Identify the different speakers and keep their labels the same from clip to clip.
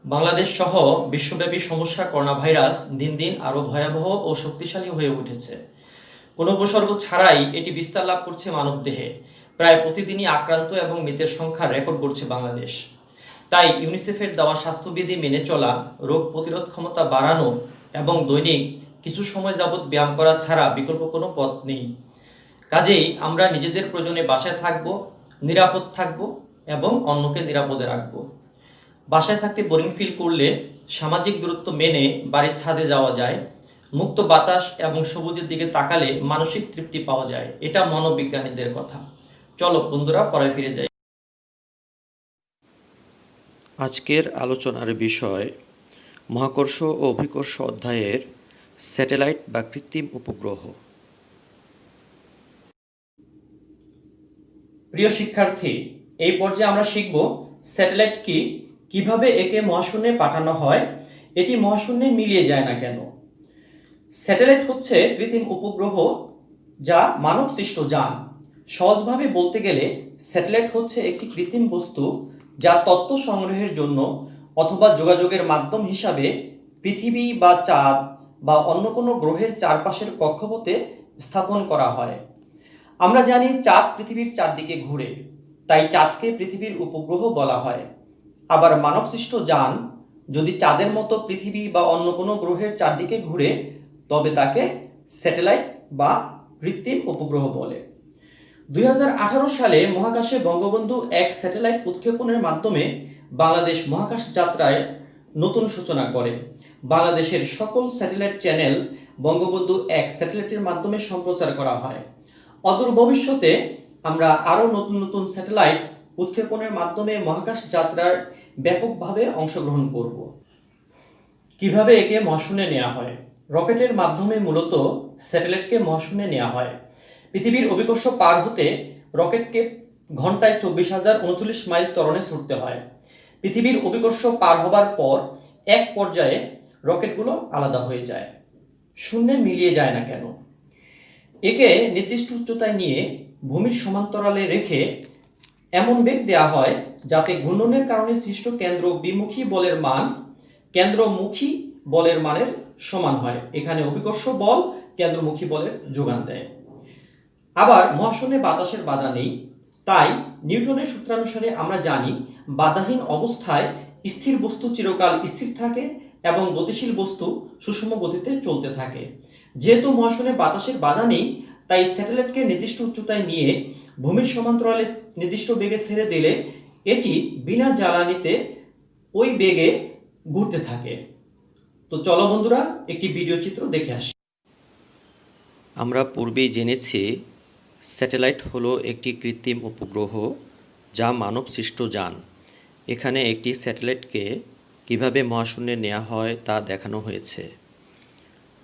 Speaker 1: বাংলাদেশ সহ বিশ্বব্যাপী সমস্যা করোনা ভাইরাস দিন দিন আরও ভয়াবহ ও শক্তিশালী হয়ে উঠেছে। কোনো উপসর্গ ছাড়াই এটি বিস্তার লাভ করছে মানবদেহে। প্রায় প্রতিদিনই আক্রান্ত এবং মৃতের সংখ্যা রেকর্ড করছে বাংলাদেশ। তাই ইউনিসেফের দেওয়া স্বাস্থ্যবিধি মেনে চলা, রোগ প্রতিরোধ ক্ষমতা বাড়ানো এবং দৈনিক কিছু সময় যাবৎ ব্যায়াম করা ছাড়া বিকল্প কোনো পথ নেই। কাজেই আমরা নিজেদের প্রয়োজনে বাসায় থাকব, নিরাপদ থাকব এবং অন্যকে নিরাপদে রাখব। বাসায় থাকতে বোরিং ফিল করলে সামাজিক দূরত্ব মেনে বাড়ির ছাদে যাওয়া যায়। মুক্ত বাতাস এবং সবুজের দিকে তাকালে মানসিক তৃপ্তি পাওয়া যায়। এটা মনোবিজ্ঞানীদের কথা। চলো বন্ধুরা, পরে ফিরে যাই।
Speaker 2: আজকের আলোচনার বিষয় মহাকর্ষ ও অভিকর্ষ অধ্যায়ের স্যাটেলাইট বা কৃত্রিম উপগ্রহ।
Speaker 1: প্রিয় শিক্ষার্থী, এই পর্যায়ে আমরা শিখব স্যাটেলাইট কি, কিভাবে একে মহাশূন্যে পাঠানো হয়, এটি মহাশূন্যে মিলিয়ে যায় না কেন। স্যাটেলাইট হচ্ছে কৃত্রিম উপগ্রহ যা মানব সৃষ্ট যান। সহজভাবে বলতে গেলে স্যাটেলাইট হচ্ছে একটি কৃত্রিম বস্তু যা তথ্য সংগ্রহের জন্য অথবা যোগাযোগের মাধ্যম হিসাবে পৃথিবী বা চাঁদ বা অন্য কোনো গ্রহের চারপাশের কক্ষপথে স্থাপন করা হয়। আমরা জানি চাঁদ পৃথিবীর চারদিকে ঘুরে, তাই চাঁদকে পৃথিবীর উপগ্রহ বলা হয়। আবার মানবসৃষ্ট যান যদি চাঁদের মতো পৃথিবী বা অন্য কোনো গ্রহের চারদিকে ঘুরে, তবে তাকে স্যাটেলাইট বা কৃত্রিম উপগ্রহ বলে। 2018 সালে মহাকাশে বঙ্গবন্ধু 1 স্যাটেলাইট উৎক্ষেপণের মাধ্যমে বাংলাদেশ মহাকাশ যাত্রায় নতুন সূচনা করে। বাংলাদেশের সকল স্যাটেলাইট চ্যানেল বঙ্গবন্ধু 1 স্যাটেলাইটের মাধ্যমে সম্প্রচার করা হয়। অদূর ভবিষ্যতে আমরা আরও নতুন নতুন স্যাটেলাইট উৎক্ষেপণের মাধ্যমে মহাকাশ যাত্রার ব্যাপকভাবে অংশগ্রহণ করব। কিভাবে একে মহাশূন্যে নেওয়া হয়? রকেটের মাধ্যমে মূলত স্যাটেলাইটকে মহাশূন্যে নেওয়া হয়। পৃথিবীর অভিকর্ষ পার হতে রকেটকে ঘন্টায় 24,039 মাইল ত্বরণে ছুটতে হয়। পৃথিবীর অভিকর্ষ পার হবার পর এক পর্যায়ে রকেটগুলো আলাদা হয়ে যায়। শূন্যে মিলিয়ে যায় না কেন? একে নির্দিষ্ট উচ্চতায় নিয়ে ভূমির সমান্তরালে রেখে এমন বেগ দেওয়া হয় যাতে ঘূর্ণনের কারণে সৃষ্ট কেন্দ্র বিমুখী বলের মান কেন্দ্রমুখী বলের মানের সমান হয়। এখানে অভিকর্ষ বল কেন্দ্রমুখী বলের যোগান দেয়। আবার মহাশূন্যে বাতাসের বাধা নেই, তাই নিউটনের সূত্রানুসারে আমরা জানি বাধাহীন অবস্থায় স্থির বস্তু চিরকাল স্থির থাকে এবং গতিশীল বস্তু সুষম গতিতে চলতে থাকে। যেহেতু মহাশূন্যে বাতাসের বাধা নেই, তাই স্যাটেলাইটকে নির্দিষ্ট উচ্চতায় নিয়ে ভূমির সমান্তরালে নির্দিষ্ট বেগে ছেড়ে দিলে এটি বিনা জ্বালানিতে ওই বেগে ঘুরতে থাকে। তো চলো বন্ধুরা, একটি ভিডিও চিত্র দেখে আসি।
Speaker 2: আমরা পূর্বেই জেনেছি স্যাটেলাইট হলো একটি কৃত্রিম উপগ্রহ যা মানব সৃষ্ট যান। এখানে একটি স্যাটেলাইটকে কিভাবে মহাশূন্যে নেওয়া হয় তা দেখানো হয়েছে।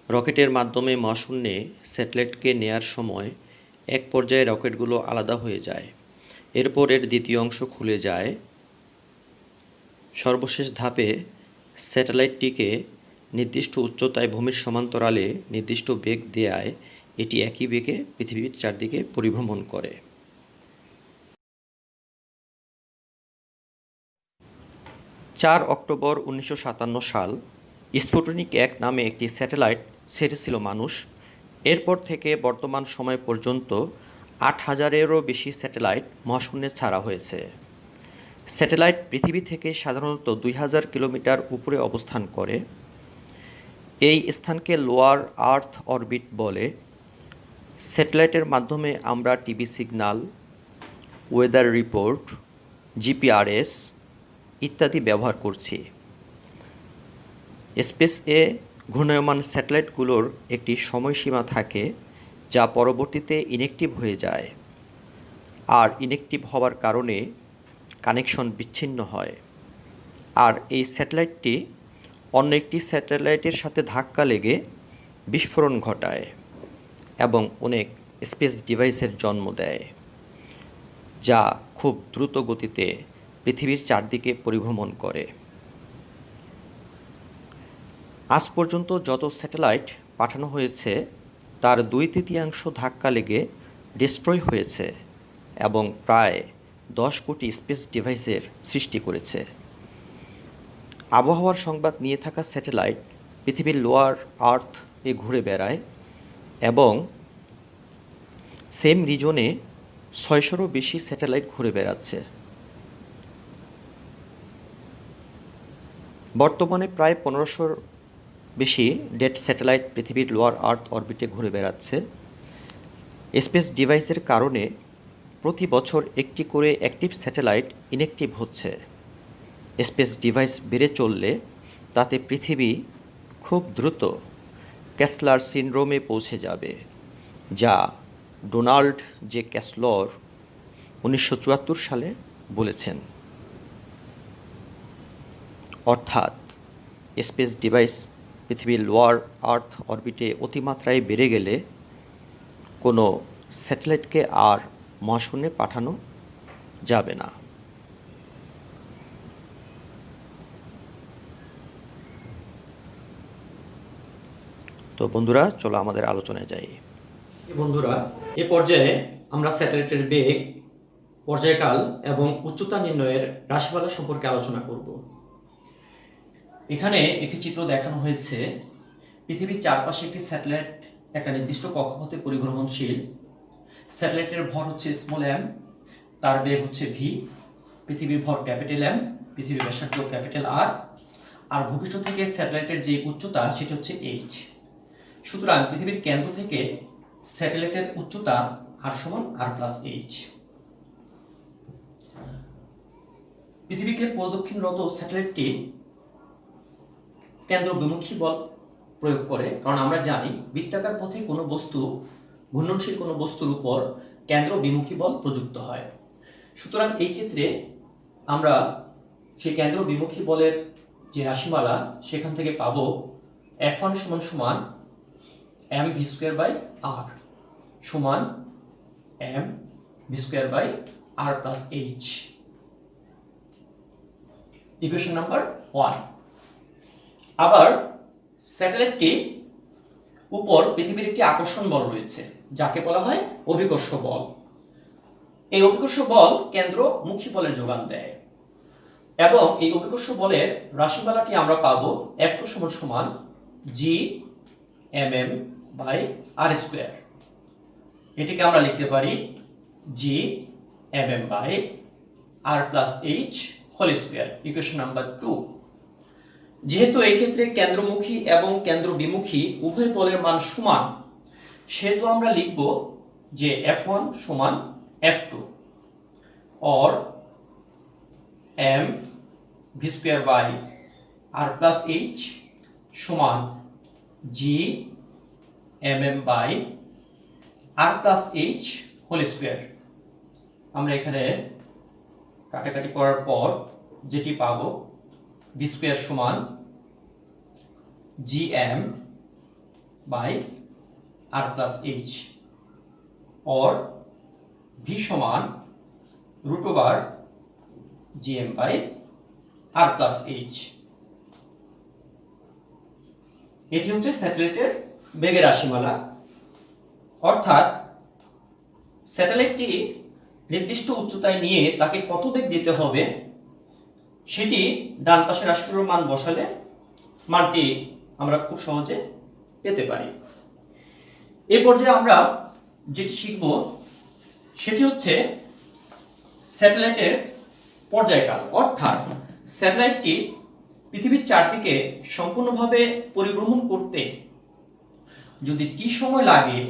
Speaker 2: রকেটের মাধ্যমে মহাশূন্যে স্যাটেলাইটকে নেয়ার সময় এক পর্যায়ে রকেটগুলো আলাদা হয়ে যায়। এরপর এর দ্বিতীয় অংশ খুলে যায়। সর্বশেষ ধাপে স্যাটেলাইটটিকে নির্দিষ্ট উচ্চতায় ভূমির সমান্তরালে নির্দিষ্ট বেগ দেয়ায় এটি একই বেগে পৃথিবীর চারদিকে পরিভ্রমণ করে। 4 অক্টোবর 1957 সাল স্পুটনিক 1 নামে একটি স্যাটেলাইট ছেড়েছিল মানুষ। এরপর থেকে বর্তমান সময় পর্যন্ত 8,000-এরও বেশি স্যাটেলাইট মহাশূন্যে ছাড়া হয়েছে। স্যাটেলাইট পৃথিবী থেকে সাধারণত 2,000 কিলোমিটার উপরে অবস্থান করে। এই স্থানকে লোয়ার আর্থ অরবিট বলে। স্যাটেলাইটের মাধ্যমে আমরা TV signal, weather report, GPRS, ইত্যাদি ব্যবহার করছি। স্পেসে ঘূর্ণায়মান স্যাটেলাইটগুলোর একটি সময়সীমা থাকে যা পরবর্তীতে ইনঅ্যাক্টিভ হয়ে যায়, আর ইনঅ্যাক্টিভ হওয়ার কারণে কানেকশন বিচ্ছিন্ন হয়, আর এই স্যাটেলাইটটি অন্য একটি স্যাটেলাইটের সাথে ধাক্কা লেগে বিস্ফোরণ ঘটায় এবং অনেক স্পেস ডিভাইসের জন্ম দেয়, যা খুব দ্রুত গতিতে পৃথিবীর চারদিকে পরিভ্রমণ করে। আজ পর্যন্ত যত স্যাটেলাইট পাঠানো হয়েছে তার 2/3 ধাক্কা লেগে ডিস্ট্রয় হয়েছে এবং প্রায় 10 কোটি স্পেস ডিভাইসের সৃষ্টি করেছে। আবহাওয়ার সংবাদ নিয়ে থাকা স্যাটেলাইট পৃথিবীর লোয়ার আর্থ এ ঘুরে বেড়ায় এবং সেম রিজনে 600-রও বেশি স্যাটেলাইট ঘুরে বেড়াচ্ছে। বর্তমানে প্রায় 1500-র বেশি ডেড স্যাটেলাইট পৃথিবীর লোয়ার আর্থ অরবিটে ঘুরে বেড়াচ্ছে। স্পেস ডিভাইসের কারণে প্রতি বছর একটি করে অ্যাক্টিভ স্যাটেলাইট ইনঅ্যাক্টিভ হচ্ছে। স্পেস ডিভাইস বেড়ে চললে তাতে পৃথিবী খুব দ্রুত ক্যাসলার সিনড্রোমে পৌঁছে যাবে, যা ডোনাল্ড জে ক্যাসলর 1974 সালে বলেছেন। অর্থাৎ স্পেস ডিভাইস পৃথিবীর লোয়ার আর্থ অরবিটে অতিমাত্রায় বেড়ে গেলে কোনো স্যাটেলাইটকে আর মহাশূন্যে পাঠানো যাবে না। তো বন্ধুরা, চলো আমাদের আলোচনায় যাই।
Speaker 1: বন্ধুরা, এ পর্যায়ে আমরা স্যাটেলাইটের বেগ, পর্যায়কাল এবং উচ্চতা নির্ণয়ের রাশিমালা সম্পর্কে আলোচনা করব। এখানে একটি চিত্র দেখানো হয়েছে। পৃথিবীর চারপাশে একটি স্যাটেলাইট একটা নির্দিষ্ট কক্ষপথে পরিভ্রমণশীল। স্যাটেলাইটের ভর হচ্ছে স্মল এম, তার বেগ হচ্ছে ভি, পৃথিবীর ভর ক্যাপিটাল এম, পৃথিবীর ব্যাসার্ধ ক্যাপিটাল আর, আর ভূপৃষ্ঠ থেকে স্যাটেলাইটের যে উচ্চতা সেটা হচ্ছে এইচ। সুতরাং পৃথিবীর কেন্দ্র থেকে স্যাটেলাইটের উচ্চতা আর সমান আর প্লাস এইচ। পৃথিবীকে প্রদক্ষিণরত স্যাটেলাইটটি কেন্দ্র বিমুখী বল প্রয়োগ করে, কারণ আমরা জানি বৃত্তাকার পথে কোনো বস্তু, ঘূর্ণনশীল কোনো বস্তুর উপর কেন্দ্র বিমুখী বল প্রযুক্ত হয়। সুতরাং এই ক্ষেত্রে আমরা সেই কেন্দ্র বিমুখী বলের যে রাশিমালা সেখান থেকে পাবো F1 সমান M V square by R সমান M V square by R plus H. Equation number 1। আবার স্যাটেলাইটটি উপর পৃথিবীর একটি আকর্ষণ বল রয়েছে যাকে বলা হয় অভিকর্ষ বল। এই অভিকর্ষ বল কেন্দ্রমুখী বলের যোগান দেয় এবং এই অভিকর্ষ বলের রাশিমালাটি আমরা পাবো F2 সমান G M M by R square. এটিকে আমরা লিখতে পারি G M M by R plus H whole square. Equation number 2। যেহেতু এই ক্ষেত্রে কেন্দ্রমুখী এবং কেন্দ্র বিমুখী উভয় বলের মান সমান, সেহেতু আমরা লিখব যে F1 সমান F2 or m v square by R plus H সমান G M M by R plus H whole square. আমরা এখানে কাটাকাটি করার পর যেটি পাবো v স্কয়ার সমান G M by R plus H और v সমান root over G M by R plus H. এটি হচ্ছে স্যাটেলাইটের বেগের রাশিমালা। অর্থাৎ স্যাটেলাইটটি নির্দিষ্ট উচ্চতায় নিয়ে তাকে কত বেগ দিতে হবে সেটি ডান পাশের রাশিগুলোর মান বসালে মানটি আমরা খুব সহজে পেতে পারি। এই পর্যায়ে আমরা যেটি শিখব সেটি হচ্ছে স্যাটেলাইটের পর্যায়কাল। অর্থাৎ স্যাটেলাইটটি পৃথিবীর চারদিকে সম্পূর্ণভাবে পরিভ্রমণ করতে যদি টি সময় লাগে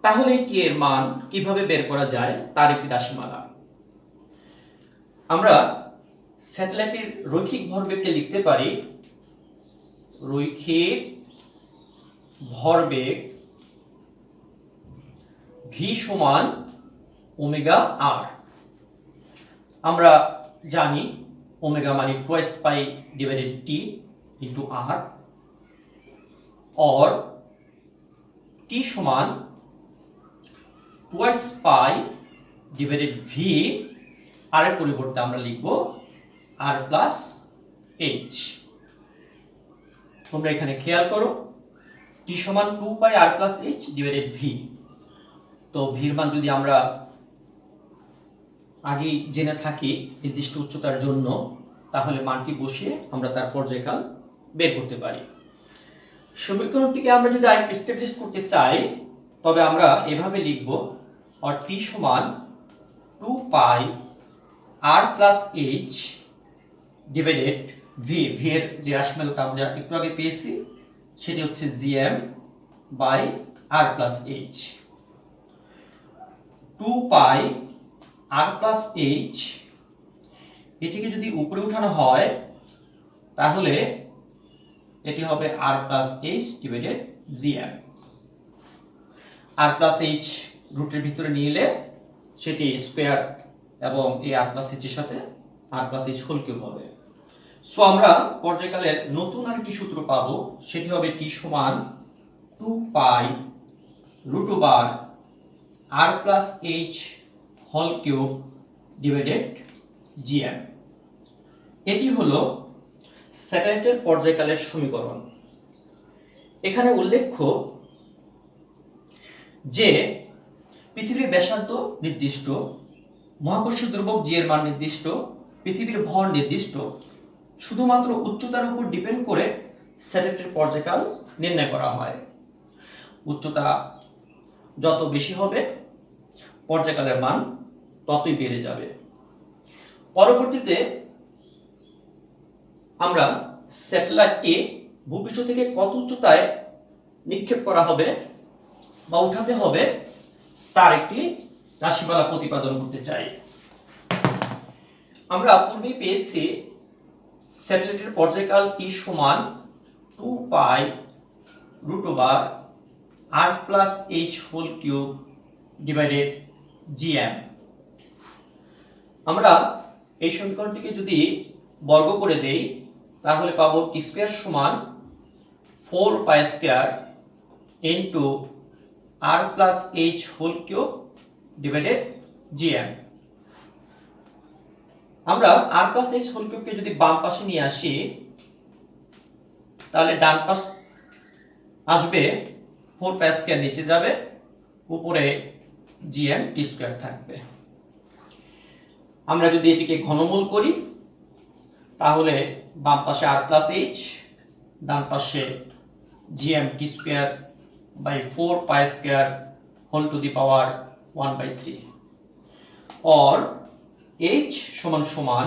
Speaker 1: তাহলে টি এর মান কিভাবে বের করা যায় তার একটি রাশিমালা। আমরা স্যাটেলাইটের রৈখিক ভরবেগকে লিখতে পারি রৈখিক ভরবেগ ভি সমান ওমেগা আর। আমরা জানি ওমেগা মানে টুয়াইস পাই ডিভাইডেড টি ইন্টু আর, और टी সমান টুয়াইস পাই ডিভাইডেড ভি, আর এর পরিবর্তে আমরা লিখব আর প্লাস এইচ। তোমরা এখানে খেয়াল করো টি সমান 2 pi R plus H divided V. তো ভির মান যদি আমরা আগে জেনে থাকি নির্দিষ্ট উচ্চতার জন্য, তাহলে মানটি বসিয়ে আমরা তার পর্যায়কাল বের করতে পারি। সমীকরণটিকে আমরা যদি আরেকটু এস্টাবলিশ করতে চাই তবে আমরা এভাবে লিখব আর টি সমান 2 pi R plus H divided V. V এর যে রাশিমালাটা আমরা একটু আগে পেয়েছি সেটি হচ্ছে GM by R plus H. 2 pi R plus H এটিকে যদি উপরে উঠানো হয় তাহলে এটি হবে R plus H divided GM. R plus H রুটের ভিতরে নিলে সেটি স্কোয়ার এবং এই আর প্লাস এইচ এর সাথে আর প্লাস এইচ হোল কিউব হবে। সো আমরা পর্যায়কালের নতুন আরেকটি সূত্র পাবো, সেটি হবে টি সমান 2 pi root over R plus H whole cube divided GM. এটি হলো স্যাটেলাইটের পর্যায়কালের সমীকরণ। এখানে উল্লেখ্য যে পৃথিবীর ব্যাসার্ধ নির্দিষ্ট, মহাকর্ষীয় দ্রব্যক জি এর মান নির্দিষ্ট, পৃথিবীর ভর নির্দিষ্ট, শুধুমাত্র উচ্চতার উপর ডিপেন্ড করে স্যাটেলাইটের পর্যায়কাল নির্ণয় করা হয়। উচ্চতা যত বেশি হবে পর্যায়কালের মান ততই বেড়ে যাবে। পরবর্তীতে আমরা স্যাটেলাইটটি ভূপৃষ্ঠ থেকে কত উচ্চতায় নিক্ষেপ করা হবে বা উঠাতে হবে তার একটি রাশিমালা প্রতিপাদন করতে চাই। আমরা পূর্বেই পেয়েছি স্যাটেলাইটের পর্যায়কাল টি সমান 2 pi root over R plus H whole cube divided GM. আমরা এই সমীকরণটিকে যদি বর্গ করে দেই তাহলে পাবো টি স্কয়ার সমান 4 pi square into R plus H whole cube divided GM. আমরা আর প্লাস এইচ হোল কিউবকে যদি বাম পাশে নিয়ে আসি তাহলে ডান পাশ আসবে 4 পাই স্কয়ার, নিচে যাবে, উপরে জিএম টি স্কয়ার থাকবে। আমরা যদি এটিকে ঘনমূল করি তাহলে বাম পাশে আর প্লাস এইচ, ডান পাশে GM T square by 4 pi square whole to the power 1/3, और h সমান সমান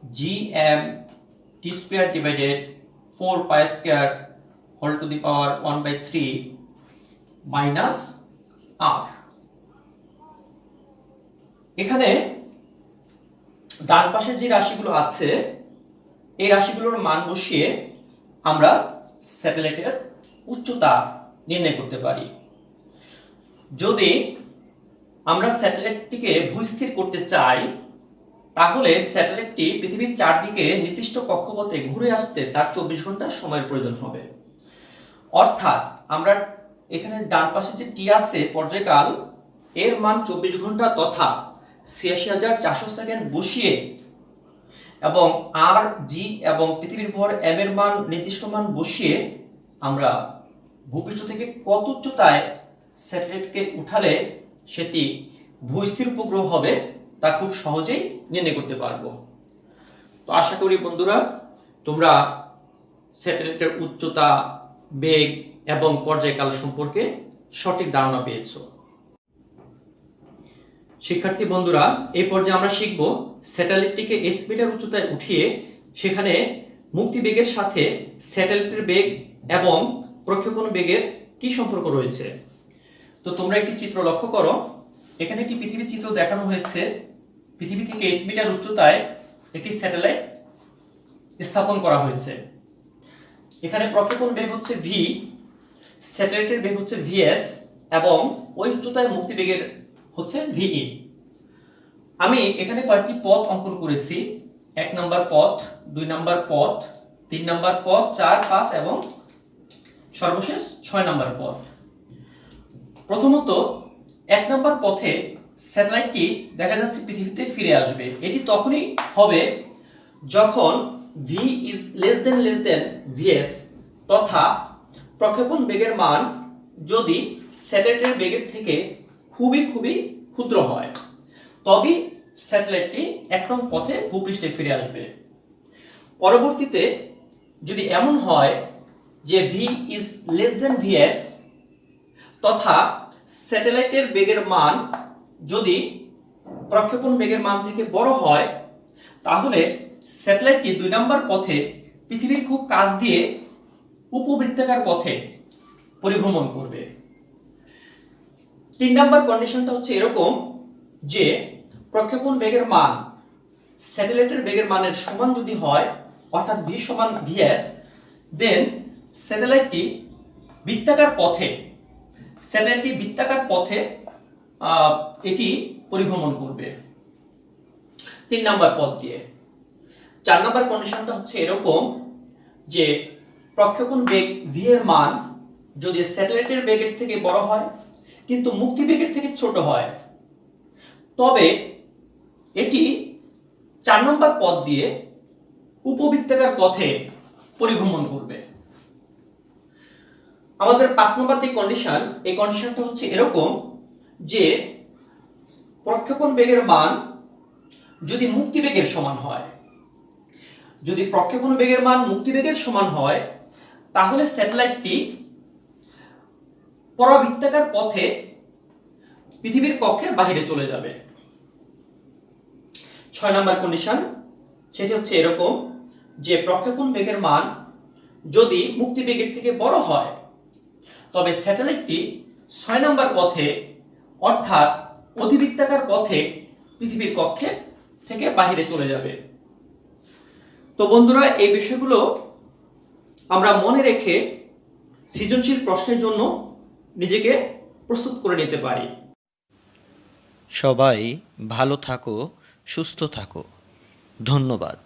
Speaker 1: gm T square divided 4 pi square whole to the power 1/3 minus r। এখানে ডান পাশে যে রাশিগুলো আছে এই রাশিগুলোর মান বসিয়ে আমরা স্যাটেলাইটের উচ্চতা নির্ণয় করতে পারি। যদি আমরা স্যাটেলাইটটিকে ভূস্থির করতে চাই তাহলে স্যাটেলাইটটি পৃথিবীর চারদিকে নির্দিষ্ট কক্ষপথে ঘুরে আসতে তার 24 ঘন্টা সময়ের প্রয়োজন হবে। অর্থাৎ আমরা এখানে ডান পাশে যে টি আছে পর্যায়কাল এর মান 24 ঘন্টা তথা ৮৬,৪০০ সেকেন্ড বসিয়ে এবং আর জি এবং পৃথিবীর ভর এম এর মান নির্দিষ্ট মান বসিয়ে আমরা ভূপৃষ্ঠ থেকে কত উচ্চতায় স্যাটেলাইটকে উঠালে সেটি ভূস্থির উপগ্রহ হবে তা খুব সহজেই নির্ণয় করতে পারবো। তো আশা করি বন্ধুরা তোমরা স্যাটেলাইটের উচ্চতা, বেগ এবং পর্যায়কাল সম্পর্কে সঠিক ধারণা পেয়েছো। শিক্ষার্থী বন্ধুরা, এই পর্যায়ে আমরা শিখব স্যাটেলাইটটিকে s মিটার উচ্চতায় উঠিয়ে সেখানে মুক্তিবেগের সাথে স্যাটেলাইটের বেগ এবং প্রক্ষেপণ বেগের কি সম্পর্ক রয়েছে। তো তোমরা একটি চিত্র লক্ষ্য করো। এখানে একটি পৃথিবী চিত্র দেখানো হয়েছে। পৃথিবী থেকে s মিটার উচ্চতায় একটি স্যাটেলাইট স্থাপন করা হয়েছে। এখানে প্রক্ষেপণ বেগ হচ্ছে v, স্যাটেলাইটের বেগ হচ্ছে vs এবং ওই উচ্চতায় মুক্তি বেগের হচ্ছে ve। আমি এখানে কয়েকটি পথ অঙ্কন করেছি। 1 নম্বর পথ, 2 নম্বর পথ, 3 নম্বর পথ, 4, 5 এবং সর্বশেষ 6 নম্বর পথ। প্রথমত 1 নম্বর পথে স্যাটেলাইটটি দেখা যাচ্ছে পৃথিবীতে ফিরে আসবে। এটি তখনই হবে যখন v is less than vs, তথা প্রক্ষেপণ বেগের মান যদি স্যাটেলাইটের বেগের থেকে খুবই ক্ষুদ্র হয়, তবেই স্যাটেলাইটটি 1 নং পথে ভূপৃষ্ঠে ফিরে আসবে। পরবর্তীতে যদি এমন হয় যে v is less than vs, তথা স্যাটেলাইটের বেগের মান যদি প্রক্ষেপণ বেগের মান থেকে বড় হয়, তাহলে স্যাটেলাইটটি 2 নম্বর পথে পৃথিবীর খুব কাছ দিয়ে উপবৃত্তাকার পথে পরিভ্রমণ করবে। 3 নম্বর কন্ডিশনটা হচ্ছে এরকম যে প্রক্ষেপণ বেগের মান স্যাটেলাইটের বেগের মানের সমান যদি হয়, অর্থাৎ v সমান vs, দেন স্যাটেলাইটটি বৃত্তাকার পথে এটি পরিভ্রমণ করবে 3 নম্বর পথ দিয়ে। 4 নম্বর কন্ডিশনটা হচ্ছে এরকম যে প্রক্ষেপণ বেগ v এর মান যদি স্যাটেলাইটের বেগের থেকে বড় হয় কিন্তু মুক্তি বেগের থেকে ছোট হয়, তবে এটি 4 নম্বর পথ দিয়ে উপবৃত্তাকার পথে পরিভ্রমণ করবে। আমাদের 5 নম্বর যে কন্ডিশন, এই কন্ডিশনটা হচ্ছে এরকম যে প্রক্ষেপণ বেগের মান যদি মুক্তি বেগের সমান হয়, যদি প্রক্ষেপণ বেগের মান মুক্তি বেগের সমান হয়, তাহলে স্যাটেলাইটটি পরাবৃত্তাকার পথে পৃথিবীর কক্ষের বাইরে চলে যাবে। 6 নম্বর কন্ডিশন, সেটি হচ্ছে এরকম যে প্রক্ষেপণ বেগের মান যদি মুক্তি বেগের থেকে বড় হয়, তবে স্যাটেলাইটটি 6 নম্বর পথে অর্থাৎ অধিবৃত্তাকার পথে পৃথিবীর কক্ষের থেকে বাইরে চলে যাবে। তো বন্ধুরা, এই বিষয়গুলো আমরা মনে রেখে সৃজনশীল প্রশ্নের জন্য নিজেকে প্রস্তুত করে নিতে পারি।
Speaker 2: সবাই ভালো থাকো, সুস্থ থাকো। ধন্যবাদ।